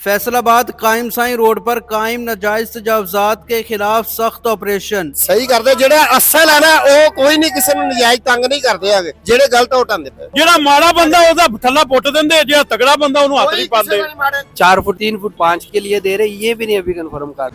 फैसलाबाद कायम साई रोड पर कायम नाजायज तजावजात के खिलाफ सख्त ऑपरेशन। सही करते जेड़ा असल है ना वो कोई नहीं किसी ਨੂੰ ਨਜਾਇਜ਼ ਤੰਗ ਨਹੀਂ ਕਰਦੇ ਹੈਗੇ ਜਿਹੜੇ ਗਲਤ ਹਟਾਉਂਦੇ ਪਏ ਜਿਹੜਾ ਮਾੜਾ ਬੰਦਾ ਉਹਦਾ ਥੱਲਾ ਪੁੱਟ ਦਿੰਦੇ ਜਿਹੜਾ ਤਗੜਾ ਬੰਦਾ ਉਹਨੂੰ ਹੱਥ ਨਹੀਂ ਪਾਉਂਦੇ 4 फुट 3 फुट 5 के लिए दे रहे, ये भी नहीं अभी कंफर्म कर।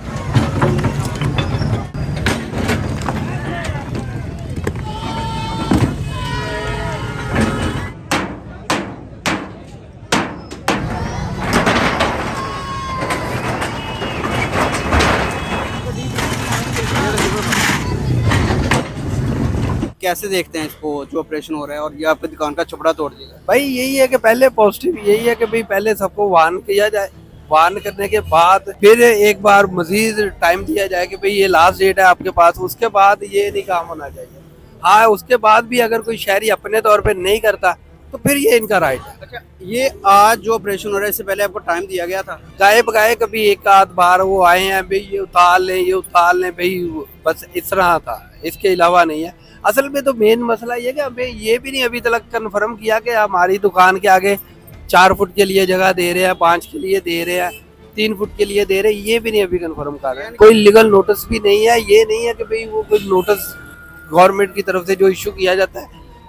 कैसे देखते हैं इसको जो ऑपरेशन हो रहा है और ये आपकी दुकान का छपड़ा तोड़ दिया भाई यही है कि पहले पॉजिटिव यही है कि भाई पहले सबको वार्न किया जाए, वार्न करने के बाद फिर एक बार मजीद टाइम दिया जाए कि भाई ये लास्ट डेट है आपके पास, उसके बाद ये नहीं काम होना चाहिए। हाँ, उसके बाद भी अगर कोई शहरी अपने तौर पे नहीं करता तो फिर ये इनका राइट है। अच्छा, ये आज जो ऑपरेशन हो रहा है इससे पहले आपको टाइम दिया गया था? गाए बगाए कभी एक आध बार वो आए हैं भाई ये उतार लें, ये उतार लें भाई, बस इस तरह था, इसके अलावा नहीं है। असल में तो मेन मसला ये कि हमें ये भी नहीं अभी तक कंफर्म किया कि हमारी दुकान के आगे 4 फुट के लिए जगह दे रहे हैं, 5 के लिए दे रहे हैं, 3 फुट के लिए दे रहे हैं, ये भी नहीं अभी कंफर्म कर रहे हैं। कोई लीगल नोटिस भी नहीं है, ये नहीं है कि भाई वो कोई नोटिस गवर्नमेंट की तरफ से जो इशू किया जाता है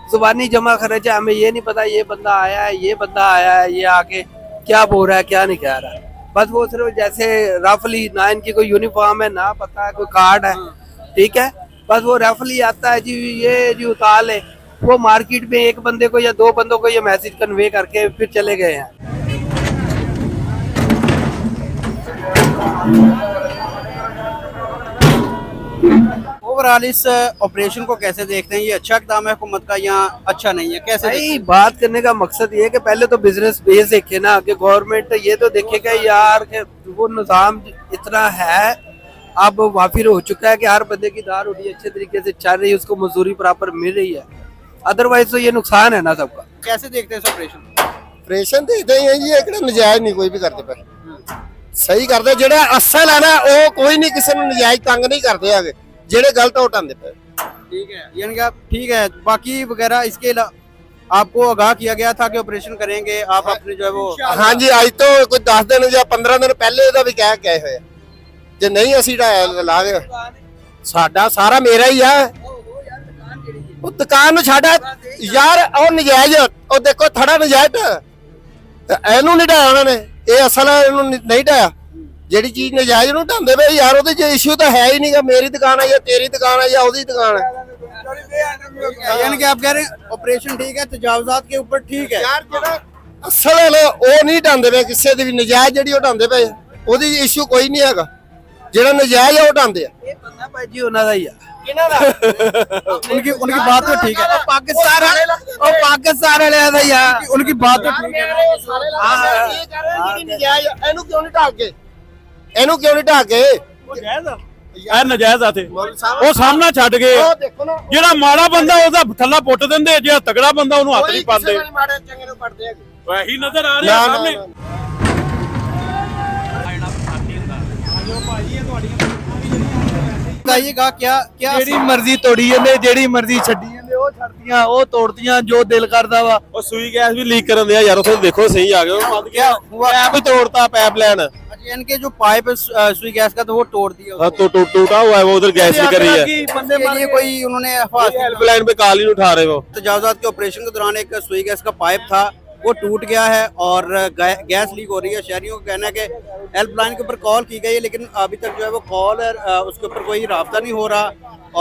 जुबानी जमा खर्च है, हमें ये नहीं पता ये बंदा आया है, ये बंदा आया है, ये आके क्या बोल रहा है क्या नहीं कह रहा है। बस वो सिर्फ जैसे रफली ना इनकी कोई यूनिफॉर्म है ना पता है कोई कार्ड है, ठीक है, बस वो रफली आता है जी ये जी उतार ले, वो मार्केट में एक बंदे को या 2 बंदों को ये मैसेज कन्वे करके फिर चले गए हैं। ओवरऑल इस ऑपरेशन को कैसे देखते हैं? ये अच्छा इक़दाम है हुकूमत का या अच्छा नहीं है? कैसे भाई बात करने का मकसद ये है कि पहले तो बिजनेस बेस देखे ना, कि गवर्नमेंट ये तो देखेगा यार कि वो निज़ाम इतना है अब वाफिर हो चुका है कि हर बंदे की दार उठी अच्छे तरीके से चल रही है, उसको मजदूरी प्रॉपर मिल रही है, अदरवाइज तो ये नुकसान है ना सबका। कैसे देखते हैं इस ऑपरेशन? ਆਪਰੇਸ਼ਨ ਤੇ ਇਦਾਂ ਹੀ ਹੈ ਜੀ, ਇਹ ਕਿਹੜਾ ਨਜਾਇਜ਼ ਨਹੀਂ ਕੋਈ ਵੀ ਕਰਦੇ ਪਏ। ਸਹੀ ਕਰਦੇ ਜਿਹੜਾ ਅਸਲ ਹੈ ਨਾ ਉਹ ਕੋਈ ਨਹੀਂ ਕਿਸੇ ਨੂੰ ਨਜਾਇਜ਼ ਤੰਗ ਨਹੀਂ ਕਰਦੇ ਹੈਗੇ ਜਿਹੜੇ ਗਲਤ ਹਟਾਉਂਦੇ ਪਏ। ठीक है, यानी कि आप ठीक है, बाकी वगैरह इसके अलावा आपको आगाह किया गया था कि ऑपरेशन करेंगे, आप अपने जो है वो हाँ जी, ਅੱਜ ਤੋਂ ਕੋਈ 10 ਦਿਨ ਜਾਂ 15 ਦਿਨ ਪਹਿਲੇ ਇਹਦਾ ਵੀ ਕਹਿ ਗਏ ਹੋਏ ਆ, ਜੇ ਨਹੀਂ ਅਸੀਂ ਲਾ ਗਏ ਸਾਡਾ ਸਾਰਾ ਮੇਰਾ ਹੀ ਆ। ਉਹ ਦੁਕਾਨ ਨੂੰ ਛੱਡ ਯਾਰ, ਉਹ ਨਜਾਇਜ਼, ਉਹ ਦੇਖੋ ਥੜਾ ਨਜਾਇਜ਼ ਇਹਨੂੰ ਨਹੀਂ ਢਾਇਆ ਉਹਨਾਂ ਨੇ, ਇਹ ਅਸਲ ਇਹਨੂੰ ਨਹੀਂ ਢਾਇਆ। ਜਿਹੜੀ ਚੀਜ਼ ਨਜਾਇਜ਼ ਨੂੰ ਢਾਉਂਦੇ ਪਏ ਯਾਰ ਉਹਦੇ ਚ ਇਸ਼ੂ ਤਾਂ ਹੈ ਹੀ ਨਹੀਂਗਾ, ਮੇਰੀ ਦੁਕਾਨ ਹੈ ਜਾਂ ਤੇਰੀ ਦੁਕਾਨ ਹੈ ਜਾਂ ਉਹਦੀ ਦੁਕਾन है। यानी कि आप कह रहे हैं ऑपरेशन ठीक है, तजावजात के ऊपर ठीक है। ਯਾਰ ਜਿਹੜਾ ਅਸਲ ਹੈ ਨਾ ਉਹ ਨਹੀਂ ਢਾਉਂਦੇ ਪਏ ਕਿਸੇ ਦੀ ਵੀ, ਨਜਾਇਜ਼ ਜਿਹੜੀ ਉਹ ਢਾਉਂਦੇ ਪਏ ਉਹਦੀ ਇਸ਼ੂ ਕੋਈ ਨਹੀਂ ਹੈਗਾ, ਜਿਹੜਾ ਨਜਾਇਜ਼ ਹੈ ਉਹ ਢਾਉਂਦੇ ਆ। ਇਹ ਬੰਦਾ ਭਾਈ ਜੀ ਉਹਨਾਂ ਦਾ ਹੀ ਆ, उनकी बात तो ठीक है, पाकिस्तान वाले ਦਾ ਹੀ ਆ, उनकी बात तो ठीक है। ਇਹਨੂੰ ਕਿਉਂ ਨਹੀਂ ਢਾਕ ਕੇ, ਇਹਨੂੰ ਕਿਉਂ ਨਹੀਂ ਢਾਕ ਕੇ? ਇਹ ਨਜਾਇਜ਼ ਆ ਤੇ ਉਹ ਸਾਹਮਣਾ ਛੱਡ ਗਏ, ਉਹ ਦੇਖੋ ਨਾ, ਜਿਹੜਾ ਮਾੜਾ ਬੰਦਾ ਉਹਦਾ ਥੱਲਾ ਪੁੱਟ ਦਿੰਦੇ ਜਿਹੜਾ ਤਗੜਾ ਬੰਦਾ ਉਹਨੂੰ ਹੱਥ ਨਹੀਂ ਪਾਉਂਦੇ। ਮਾੜੇ ਚੰਗੇ ਨੂੰ ਪੜਦੇ ਹੈਗੇ। ਇਹੀ ਨਜ਼ਰ ਆ ਰਿਹਾ ਸਾਹਮਣੇ। बताइएगा क्या क्या ਜਿਹੜੀ ਮਰਜ਼ੀ ਤੋੜੀ ਜਾਂਦੇ, ਜਿਹੜੀ ਮਰਜ਼ੀ ਛੱਡੀ ਜਾਂਦੇ, ਉਹ ਛੱਡਦੀਆਂ ਉਹ ਤੋੜਦੀਆਂ ਜੋ ਦਿਲ ਕਰਦਾ ਵਾ। ਉਹ ਸੂਈ ਗੈਸ ਵੀ ਲੀਕ ਕਰਨ ਦਿਆ ਯਾਰ, ਉੱਥੇ ਦੇਖੋ ਸਹੀ ਆ ਗਿਆ, ਉਹ ਬੰਦ ਗਿਆ, ਪੈਪ ਹੀ ਤੋੜਤਾ, ਪੈਪ लाइन। इनके जो पाइप है सुई गैस का तो वो तोड़ दिया, हाँ तो टूटा हुआ है वो, उधर गैस भी कर रही है। बंदे के लिए कोई उन्होंने हेल्पलाइन पे कॉल ही नहीं उठा रहे वो। तजावजात के ऑपरेशन के दौरान एक सुई गैस का पाइप था वो टूट गया है और गैस लीक हो रही है। शहरियों का कहना है कि हेल्पलाइन के ऊपर कॉल की गई है लेकिन अभी तक जो है वो कॉल है उसके ऊपर कोई राब्ता नहीं हो रहा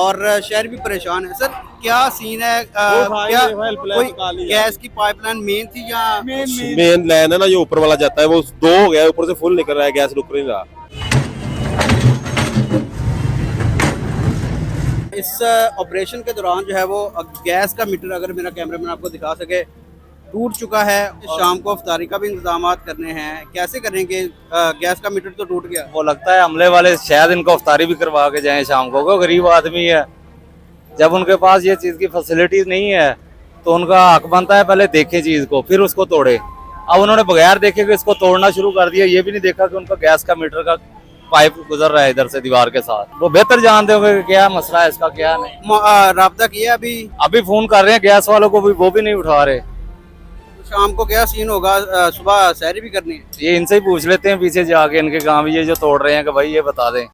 और शहर भी परेशान है। सर क्या सीन है, क्या कोई गैस की पाइपलाइन मेन थी या मेन लाइन है ना जो ऊपर वाला जाता है वो 2 हो गया, ऊपर से फुल निकल रहा है, गैस रुक नहीं रहा। इस ऑपरेशन के दौरान जो है वो गैस का मीटर, अगर मेरा कैमरामैन आपको दिखा सके, टूट चुका है। शाम को अफ्तारी का भी इंतजाम करने हैं, कैसे करेंगे? गैस का मीटर तो टूट गया। वो लगता है हमले वाले शायद इनको अफ्तारी भी करवा के जाएं शाम को, गरीब आदमी है, जब उनके पास ये चीज की फैसिलिटीज नहीं है तो उनका हक बनता है पहले देखे चीज को फिर उसको तोड़े। अब उन्होंने बगैर देखे कि इसको तोड़ना शुरू कर दिया, ये भी नहीं देखा कि उनका गैस का मीटर का पाइप गुजर रहा है इधर से दीवार के साथ। वो बेहतर जानते होंगे कि क्या मसला है इसका क्या नहीं। राब्ता किया? अभी फोन कर रहे हैं गैस वालों को भी, वो भी नहीं उठा रहे। शाम को क्या सीन होगा, सुबह सैरी भी करनी है? ये इनसे ही पूछ लेते हैं पीछे जाके इनके गांव, ये जो तोड़ रहे हैं कि भाई ये बता दें।